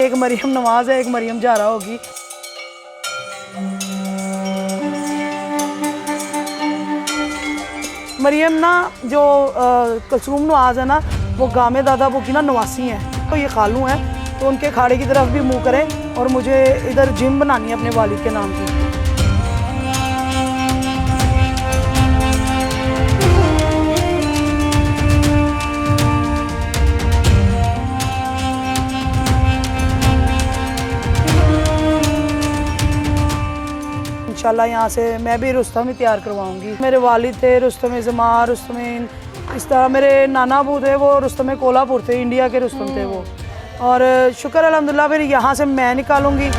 एक मरियम नवाज़ है, एक मरियम ज़हरा होगी। मरियम ना जो कुलसूम नवाज़ है ना, वो गामे दादा वो की ना नवासी हैं, तो ये खालू हैं, तो उनके अखाड़े की तरफ भी मुँह करें। और मुझे इधर जिम बनानी है अपने वालिद के नाम की। इंशाल्लाह यहाँ से मैं भी रुस्तम ही तैयार करवाऊँगी। मेरे वालिद थे रुस्तम ज़मा, रुस्तमीन, इस तरह मेरे नाना अबू थे वो रुस्तम कोल्हापुर थे, इंडिया के रुस्तम थे वो। और शुक्र अल्हम्दुलिल्लाह फिर यहाँ से मैं निकालूँगी।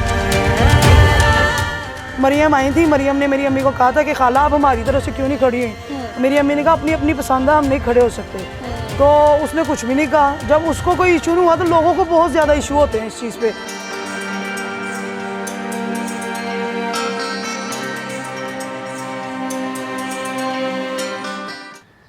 मरियम आई थी, मरियम ने मेरी अम्मी को कहा था कि खाला आप हमारी तरफ से क्यों नहीं खड़ी हुई। मेरी अम्मी ने कहा अपनी अपनी पसंद है, हम नहीं खड़े हो सकते। तो उसने कुछ भी नहीं कहा। जब उसको कोई इशू नहीं हुआ तो लोगों को बहुत ज़्यादा इशू होते हैं इस चीज़ पे।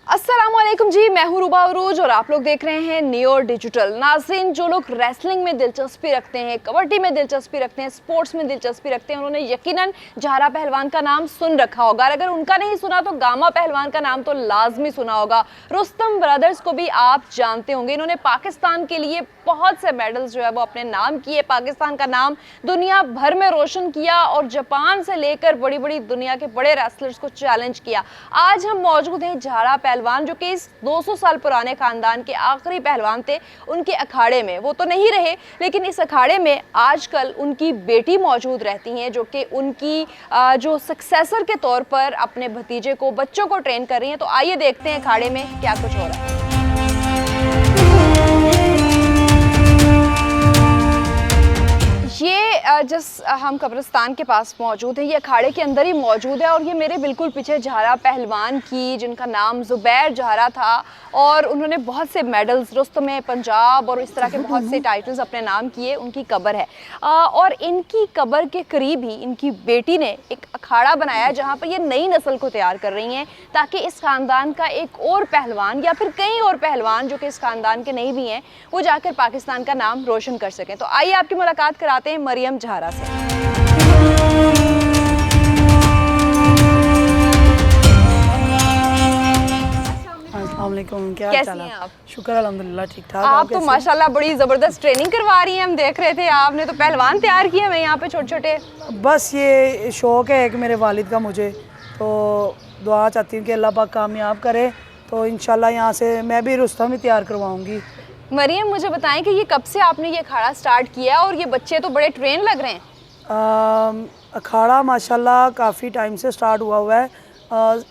अस्सलामुअलैकुम जी, मैं हूं रुबा उरूज और आप लोग देख रहे हैं नियो डिजिटल। नाज़रीन, जो लोग रेसलिंग में दिलचस्पी रखते हैं, कबड्डी में दिलचस्पी रखते हैं, स्पोर्ट्स में दिलचस्पी रखते हैं, उन्होंने यकीनन ज़हरा पहलवान का नाम सुन रखा होगा। अगर उनका नहीं सुना तो गामा पहलवान का नाम तो लाजमी सुना होगा। रुस्तम ब्रदर्स को भी आप जानते होंगे। इन्होंने पाकिस्तान के लिए बहुत से मेडल्स जो है वो अपने नाम किए, पाकिस्तान का नाम दुनिया भर में रोशन किया और जापान से लेकर बड़ी बड़ी दुनिया के बड़े रेसलर्स को चैलेंज किया। आज हम मौजूद हैं ज़हरा पहलवान, जो कि इस 200 साल पुराने खानदान के आखिरी पहलवान थे, उनके अखाड़े में। वो तो नहीं रहे, लेकिन इस अखाड़े में आजकल उनकी बेटी मौजूद रहती हैं, जो कि उनकी जो सक्सेसर के तौर पर अपने भतीजे को, बच्चों को ट्रेन कर रही हैं। तो आइए देखते हैं अखाड़े में क्या कुछ हो रहा है। ये जिस हम कब्रिस्तान के पास मौजूद है, ये अखाड़े के अंदर ही मौजूद है और ये मेरे बिल्कुल पीछे ज़हरा पहलवान की, जिनका नाम ज़ुबैर ज़हरा था और उन्होंने बहुत से मेडल्स, रुस्तम पंजाब और इस तरह के बहुत से टाइटल्स अपने नाम किए, उनकी कब्र है। और इनकी कब्र के करीब ही इनकी बेटी ने एक अखाड़ा बनाया जहाँ पर ये नई नस्ल को तैयार कर रही हैं, ताकि इस ख़ानदान का एक और पहलवान या फिर कई और पहलवान जो कि इस ख़ानदान के नहीं भी हैं, वो जाकर पाकिस्तान का नाम रोशन कर सकें। तो आइए आपकी मुलाकात कराते हैं मरियम ज़हरा से। अस्सलामुअलैकुम, क्या कैसी हाल हैं आप? शुक्र अल्हम्दुलिल्लाह ठीक ठाक। आप तो माशाल्लाह बड़ी ज़बरदस्त ट्रेनिंग करवा रही हैं, हम देख रहे थे। आपने तो पहलवान तैयार किए हैं यहाँ पे छोटे छोटे। बस ये शौक़ है एक मेरे वालिद का मुझे, तो दुआ चाहती हूँ कि अल्लाह पाक कामयाब करे। तो इंशाल्लाह यहाँ से मैं भी रुस्तम ही तैयार करवाऊँगी। मरियम, मुझे बताएं कि ये कब से आपने ये अखाड़ा स्टार्ट किया और ये बच्चे तो बड़े ट्रेन लग रहे हैं। अखाड़ा माशाल्लाह काफ़ी टाइम से स्टार्ट हुआ है।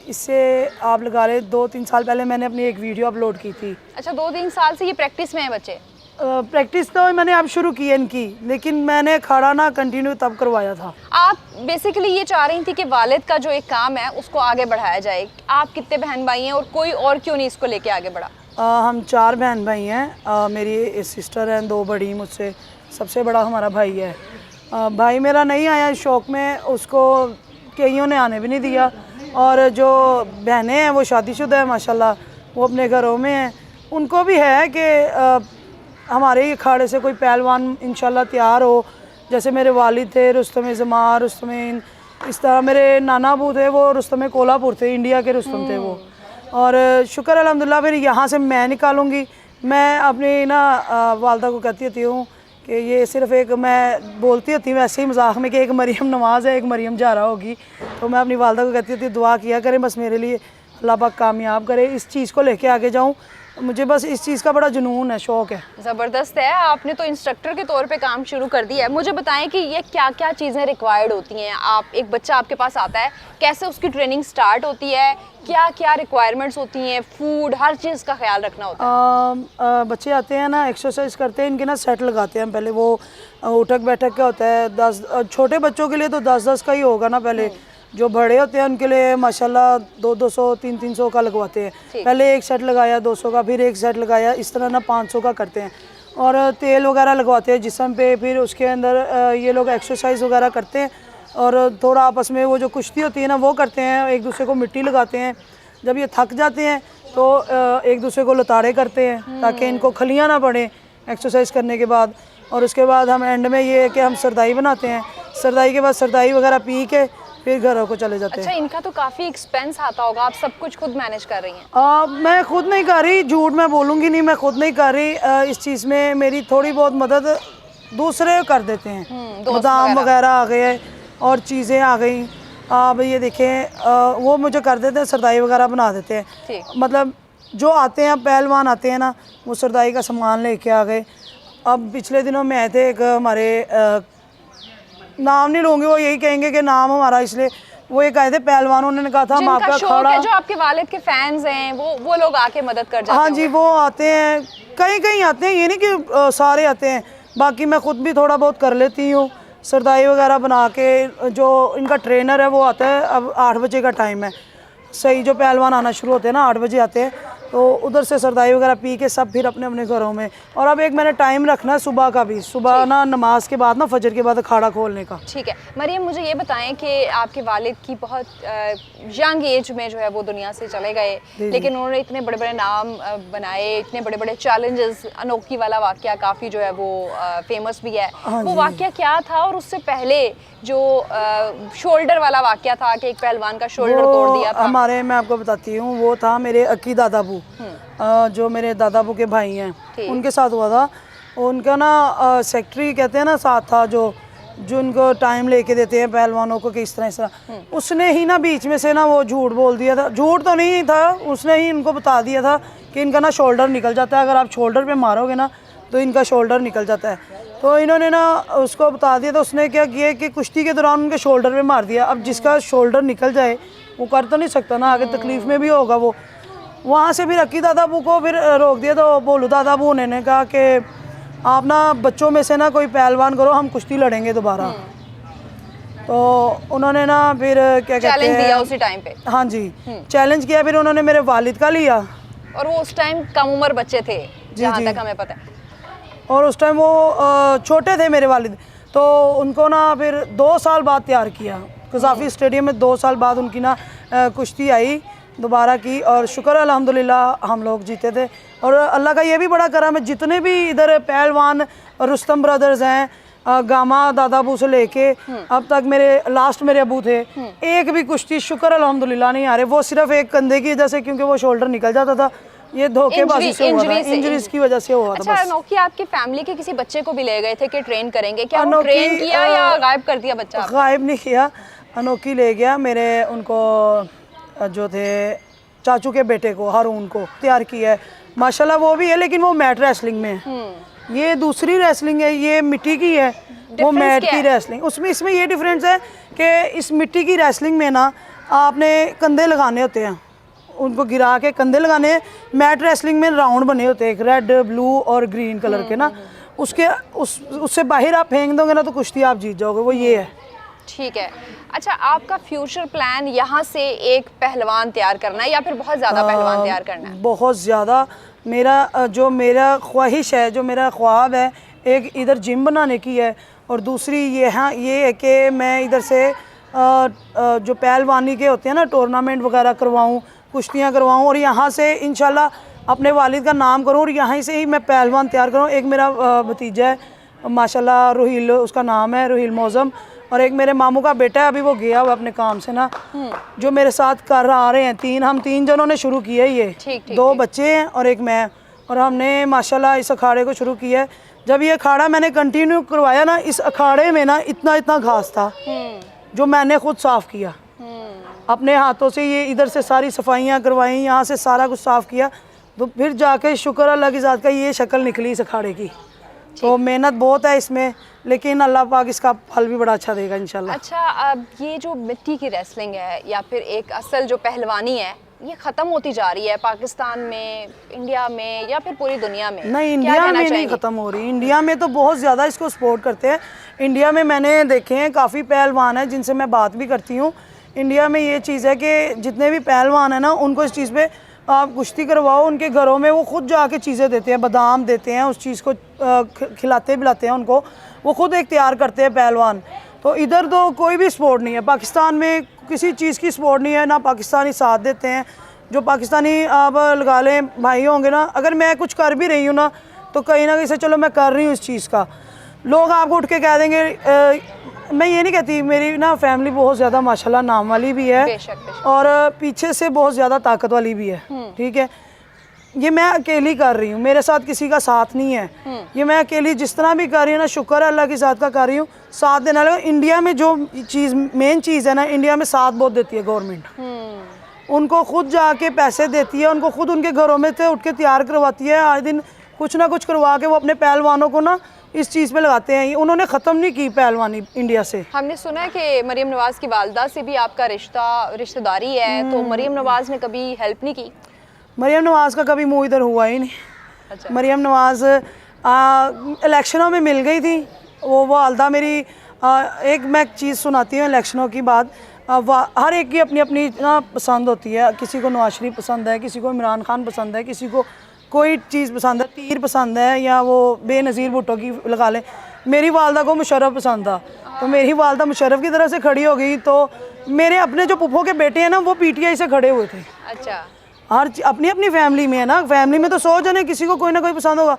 इससे आप लगा ले 2-3 साल पहले मैंने अपनी एक वीडियो अपलोड की थी। अच्छा, 2-3 साल से ये प्रैक्टिस में है बच्चे? प्रैक्टिस तो मैंने अब शुरू की है इनकी, लेकिन मैंने अखाड़ा ना कंटिन्यू तब करवाया था। आप बेसिकली ये चाह रही थी कि वालिद का जो एक काम है उसको आगे बढ़ाया जाए। आप कितने बहन भाई हैं और कोई और क्यों नहीं इसको लेके आगे बढ़ा? हम 4 बहन भाई हैं। मेरी सिस्टर हैं 2 बड़ी मुझसे, सबसे बड़ा हमारा भाई है। भाई मेरा नहीं आया इस शौक़ में, उसको कईयों ने आने भी नहीं दिया। और जो बहनें हैं वो शादीशुदा है माशाल्लाह, वो अपने घरों में हैं। उनको भी है कि हमारे ही अखाड़े से कोई पहलवान इंशाल्लाह तैयार हो। जैसे मेरे वालिद थे रुस्तम ज़मा, रुस्तमीन, इस तरह मेरे नाना अबू थे वो रुस्तम कोल्हापुर थे, इंडिया के रुस्तम थे वो। और शुक्र अल्हम्दुलिल्लाह फिर यहाँ से मैं निकालूँगी। मैं अपनी ना वालदा को कहती हूँ कि ये सिर्फ़ एक, मैं बोलती होती हूँ वैसे ही मजाक में कि एक मरियम नवाज़ है, एक मरियम ज़हरा होगी। तो मैं अपनी वालदा को कहती हूँ दुआ किया करें बस मेरे लिए, अल्लाह पाक कामयाब करे, इस चीज़ को लेके आगे जाऊँ। मुझे बस इस चीज़ का बड़ा जुनून है, शौक़ है। ज़बरदस्त है। आपने तो इंस्ट्रक्टर के तौर पे काम शुरू कर दिया है। मुझे बताएं कि ये क्या क्या चीज़ें रिक्वायर्ड होती हैं। आप, एक बच्चा आपके पास आता है, कैसे उसकी ट्रेनिंग स्टार्ट होती है, क्या क्या रिक्वायरमेंट्स होती हैं, फूड, हर चीज़ का ख्याल रखना होता है? बच्चे आते हैं ना, एक्सरसाइज करते हैं, इनके ना सेट लगाते हैं पहले। वो उठक बैठक का होता है 10, छोटे बच्चों के लिए तो 10-10 का ही होगा ना पहले। जो बड़े होते हैं उनके लिए माशाल्लाह 200-200, 300-300 का लगवाते हैं। पहले एक सेट लगाया 200 का, फिर एक सेट लगाया, इस तरह ना 500 का करते हैं। और तेल वगैरह लगवाते हैं जिस्म पे, फिर उसके अंदर ये लोग एक्सरसाइज वगैरह करते हैं। और थोड़ा आपस में वो जो कुश्ती होती है ना वो करते हैं, एक दूसरे को मिट्टी लगाते हैं। जब ये थक जाते हैं तो एक दूसरे को लताड़े करते हैं ताकि इनको खलियाँ ना पड़े एक्सरसाइज करने के बाद। और उसके बाद हम एंड में ये है कि हम सरदाई बनाते हैं। सरदाई के बाद सरदाई वगैरह पी के फिर घरों को चले जाते अच्छा, हैं। इनका तो काफ़ी एक्सपेंस आता होगा, आप सब कुछ खुद मैनेज कर रही हैं? मैं खुद नहीं कर रही, झूठ मैं बोलूँगी नहीं, मैं खुद नहीं कर रही। इस चीज़ में मेरी थोड़ी बहुत मदद दूसरे कर देते हैं। दोस्त बादाम वगैरह आ गए और चीज़ें आ गई। अब ये देखें, वो मुझे कर देते हैं, सरदाई वगैरह बना देते हैं। ठीक। मतलब जो आते हैं पहलवान आते हैं ना, वो सरदाई का सामान लेके आ गए। अब पिछले दिनों में आए थे एक हमारे, नाम नहीं लूँगी, वो यही कहेंगे कि नाम हमारा, इसलिए वो एक आए थे पहलवान, उन्होंने कहा था हम जिनका आपका शौक अखाड़ा, है, जो आपके वालिद के फैंस हैं, वो लोग आके मदद कर जाते हैं। हाँ जी, वो आते हैं, कहीं कहीं आते हैं, ये नहीं कि सारे आते हैं। बाकी मैं खुद भी थोड़ा बहुत कर लेती हूँ, सरदाई वगैरह बना के। जो इनका ट्रेनर है वो आता है, अब 8 बजे का टाइम है, सही जो पहलवान आना शुरू होते हैं ना 8 बजे आते हैं, तो उधर से सरदाई वगैरह पी के सब फिर अपने अपने घरों में। और अब एक मैंने टाइम रखना है सुबह का भी, सुबह ना नमाज के बाद ना, फजर के बाद अखाड़ा खोलने का। ठीक है मरियम, मुझे ये बताएं कि आपके वालिद की बहुत यंग एज में जो है वो दुनिया से चले गए, लेकिन उन्होंने इतने बड़े बड़े नाम बनाए, इतने बड़े बड़े चैलेंजेस, अनोखी वाला वाकया काफ़ी जो है वो फेमस भी है। वो वाकया क्या था? और उससे पहले जो शोल्डर वाला वाकया था कि एक पहलवान का शोल्डर तोड़ दिया था, हमारे, मैं आपको बताती हूँ, वो था मेरे अकी दादाबू, जो मेरे दादाबू के भाई हैं, उनके साथ हुआ था। उनका ना सेक्रेटरी कहते हैं ना, साथ था, जो उनको टाइम लेके देते हैं पहलवानों को कि इस तरह उसने ही ना बीच में से ना वो झूठ बोल दिया था। झूठ तो नहीं था, उसने ही इनको बता दिया था कि इनका ना शोल्डर निकल जाता है, अगर आप शोल्डर पे मारोगे ना तो इनका शोल्डर निकल जाता है। तो इन्होंने ना उसको बता दिया, तो उसने क्या किया कि कुश्ती के दौरान उनके शोल्डर पे मार दिया। अब जिसका शोल्डर निकल जाए वो कर तो नहीं सकता ना, आगे तकलीफ़ में भी होगा वो। वहाँ से फिर अक्की दादाबू को फिर रोक दिया। तो बोलू दादाबू ने कहा कि आप ना बच्चों में से ना कोई पहलवान करो, हम कुश्ती लड़ेंगे दोबारा। तो उन्होंने ना फिर क्या कहते हैं, चैलेंज दिया उसी टाइम पे। हाँ जी, चैलेंज किया। फिर उन्होंने मेरे वालिद का लिया, और वो उस टाइम कम उम्र बच्चे थे जहाँ जी। तक हमें पता है। और उस टाइम वो छोटे थे मेरे वालिद। तो उनको ना फिर 2 साल बाद तैयार किया, कज़ाफ़ी स्टेडियम में 2 साल बाद उनकी ना कुश्ती आई दोबारा की। और शुक्र है अल्हम्दुलिल्लाह हम लोग जीते थे। और अल्लाह का ये भी बड़ा करम है, जितने भी इधर पहलवान रुस्तम ब्रदर्स हैं, गामा दादाबू से लेके अब तक, मेरे लास्ट मेरे अबू थे, एक भी कुश्ती शुक्र अल्हम्दुलिल्लाह नहीं आ रहे। वो सिर्फ एक कंधे की वजह से, क्योंकि वो शोल्डर निकल जाता था, ये धोखेबाजी से हुआ था, इंजरीज की वजह से हुआ था। अच्छा, अनोखी आपकी फैमिली के किसी बच्चे को भी ले गए थे कि ट्रेन करेंगे, क्या वो ट्रेन किया या गायब कर दिया बच्चा? गायब नहीं किया, अनोखी ले गया। मेरे उनको जो थे चाचू के बेटे को, हारून को तैयार किया है माशाल्लाह, वो भी है, लेकिन वो मैट रेसलिंग में है। ये दूसरी रेसलिंग है, ये मिट्टी की है, वो मैट की रेसलिंग। उसमें इसमें ये डिफरेंस है कि इस मिट्टी की रेसलिंग में ना आपने कंधे लगाने होते हैं, उनको गिरा के कंधे लगाने। मैट रेसलिंग में राउंड बने होते हैं, एक रेड, ब्लू और ग्रीन कलर के ना, उससे बाहर आप फेंक दोगे ना तो कुश्ती आप जीत जाओगे, वो ये है। ठीक है। अच्छा, आपका फ्यूचर प्लान यहाँ से एक पहलवान तैयार करना है या फिर बहुत ज़्यादा पहलवान तैयार करना है? बहुत ज़्यादा। मेरा ख्वाहिश है, जो मेरा ख्वाब है, एक इधर जिम बनाने की है, और दूसरी ये है कि मैं इधर से जो पहलवानी के होते हैं ना टूर्नामेंट वगैरह करवाऊँ, कुश्तियाँ करवाऊँ, और यहाँ से इंशाल्लाह अपने वालिद का नाम करूँ और यहाँ से ही मैं पहलवान तैयार करूँ। एक मेरा भतीजा है माशाल्लाह, रोहिल उसका नाम है, रोहिल मौज़म, और एक मेरे मामू का बेटा है, अभी वो गया हुआ अपने काम से ना, जो मेरे साथ कर आ रहे हैं। हम तीन जनों ने शुरू किया है ये। 2 बच्चे हैं और एक मैं, और हमने माशाल्लाह इस अखाड़े को शुरू किया है। जब ये अखाड़ा मैंने कंटिन्यू करवाया ना, इस अखाड़े में ना इतना घास था जो मैंने खुद साफ़ किया अपने हाथों से। ये इधर से सारी सफाइयाँ करवाई, यहाँ से सारा कुछ साफ़ किया, तो फिर जाके शुक्र अल्लाह की ज़ात का ये शक्ल निकली इस अखाड़े की। तो मेहनत बहुत है इसमें, लेकिन अल्लाह पाक इसका फल भी बड़ा अच्छा देगा इंशाल्लाह। अच्छा, अब ये जो मिट्टी की रेसलिंग है या फिर एक असल जो पहलवानी है, ये ख़त्म होती जा रही है पाकिस्तान में, इंडिया में, या फिर पूरी दुनिया में? नहीं, इंडिया में नहीं ख़त्म हो रही। इंडिया में तो बहुत ज़्यादा इसको सपोर्ट करते हैं। इंडिया में मैंने देखे हैं काफ़ी पहलवान हैं जिनसे मैं बात भी करती हूँ। इंडिया में ये चीज़ है कि जितने भी पहलवान हैं ना, उनको इस चीज़ पे आप कुश्ती करवाओ, उनके घरों में वो खुद जाके चीज़ें देते हैं, बादाम देते हैं, उस चीज़ को खिलाते पिलाते हैं उनको, वो खुद एक तैयार करते हैं पहलवान। तो इधर तो कोई भी स्पोर्ट नहीं है, पाकिस्तान में किसी चीज़ की स्पोर्ट नहीं है, ना पाकिस्तानी साथ देते हैं। जो पाकिस्तानी आप लगा लें भाई होंगे ना, अगर मैं कुछ कर भी रही हूँ ना, तो कहीं ना कहीं से चलो मैं कर रही हूँ इस चीज़ का, लोग आपको उठ के कह देंगे मैं ये नहीं कहती, मेरी ना फैमिली बहुत ज़्यादा माशाल्लाह नाम वाली भी है बेशक, बेशक। और पीछे से बहुत ज़्यादा ताकत वाली भी है। ठीक है, ये मैं अकेली कर रही हूँ, मेरे साथ किसी का साथ नहीं है। ये मैं अकेली जिस तरह भी कर रही हूँ ना, शुक्र है अल्लाह की ज़ात का कर रही हूँ, साथ देने वाले। इंडिया में जो चीज़ मेन चीज़ है ना, इंडिया में साथ बहुत देती है गवर्नमेंट। उनको खुद जाके पैसे देती है, उनको खुद उनके घरों में से उठ के तैयार करवाती है, आए दिन कुछ ना कुछ करवा के वो अपने पहलवानों को ना इस चीज़ पे लगाते हैं। उन्होंने ख़त्म नहीं की पहलवानी इंडिया से। हमने सुना है कि मरियम नवाज की वालदा से भी आपका रिश्तेदारी है, तो मरियम नवाज ने कभी हेल्प नहीं की? मरियम नवाज़ का कभी मुँह इधर हुआ ही नहीं। अच्छा। मरियम नवाज़ इलेक्शनों में मिल गई थी, वो वालदा मेरी। एक मैं चीज़ सुनाती हूँ इलेक्शनों की बात। हर एक की अपनी अपनी ना पसंद होती है, किसी को नवाज शरीफ पसंद है, किसी को इमरान खान पसंद है, किसी को कोई चीज़ पसंद है, तीर पसंद है, या वो बेनज़ीर भुट्टो की लगा लें। मेरी वालदा को मुशर्रफ पसंद था, तो मेरी वालदा मुशर्रफ की तरह से खड़ी हो गई। तो मेरे अपने जो पुप्पो के बेटे हैं ना, वो पीटीआई से खड़े हुए थे। अच्छा। अपनी अपनी फैमिली में है ना, फैमिली में तो 100 जने, किसी को कोई ना कोई पसंद होगा।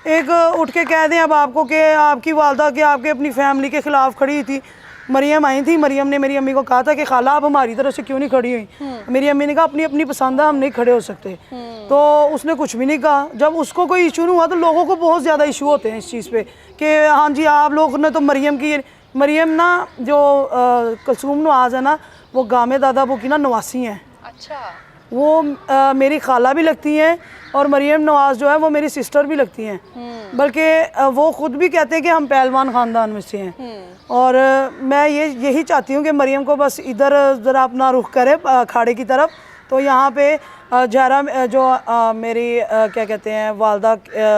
एक उठ के कह दें अब आपको कि आपकी वालदा के आपके अपनी फैमिली के ख़िलाफ़ खड़ी थी। मरियम आई थी, मरियम ने मेरी अम्मी को कहा था कि खाला आप हमारी तरफ से क्यों नहीं खड़ी हुई। मेरी अम्मी ने कहा अपनी अपनी पसंद है, हम नहीं खड़े हो सकते। तो उसने कुछ भी नहीं कहा। जब उसको कोई इशू नहीं हुआ तो लोगों को बहुत ज़्यादा इशू होते हैं इस चीज़ पे कि हाँ जी आप लोग ने तो मरियम ना जो कुलसूम नवाज़ है ना, वो गामे दादाबू की ना नवासी हैं। अच्छा। वो मेरी खाला भी लगती हैं, और मरियम नवाज़ जो है वो मेरी सिस्टर भी लगती हैं। बल्कि वो ख़ुद भी कहते हैं कि हम पहलवान ख़ानदान में से हैं। और मैं यही चाहती हूँ कि मरियम को बस इधर ज़रा अपना रुख करे अखाड़े की तरफ। तो यहाँ पे जहरा जो मेरी क्या कहते हैं वालदा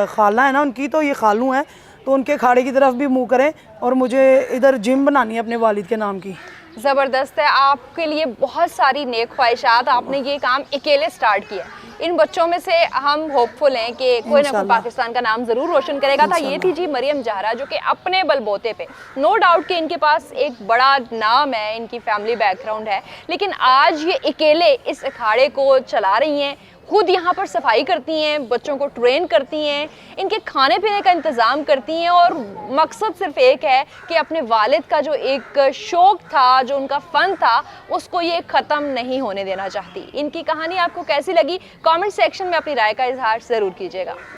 खाला है ना उनकी, तो ये खालू हैं, तो उनके अखाड़े की तरफ भी मुँह करें। और मुझे इधर जिम बनानी है अपने वालिद के नाम की। ज़बरदस्त है, आपके लिए बहुत सारी नेक ख्वाहिशात। आपने ये काम अकेले स्टार्ट किया। इन बच्चों में से हम होपफुल हैं कि कोई ना कोई पाकिस्तान का नाम ज़रूर रोशन करेगा। था ये थी जी मरियम जहरा, जो कि अपने बलबोते पे, नो डाउट कि इनके पास एक बड़ा नाम है, इनकी फैमिली बैकग्राउंड है, लेकिन आज ये अकेले इस अखाड़े को चला रही हैं। खुद यहाँ पर सफाई करती हैं, बच्चों को ट्रेन करती हैं, इनके खाने पीने का इंतज़ाम करती हैं, और मकसद सिर्फ एक है कि अपने वालिद का जो एक शौक़ था, जो उनका फ़न था, उसको ये ख़त्म नहीं होने देना चाहती। इनकी कहानी आपको कैसी लगी? कमेंट सेक्शन में अपनी राय का इजहार ज़रूर कीजिएगा।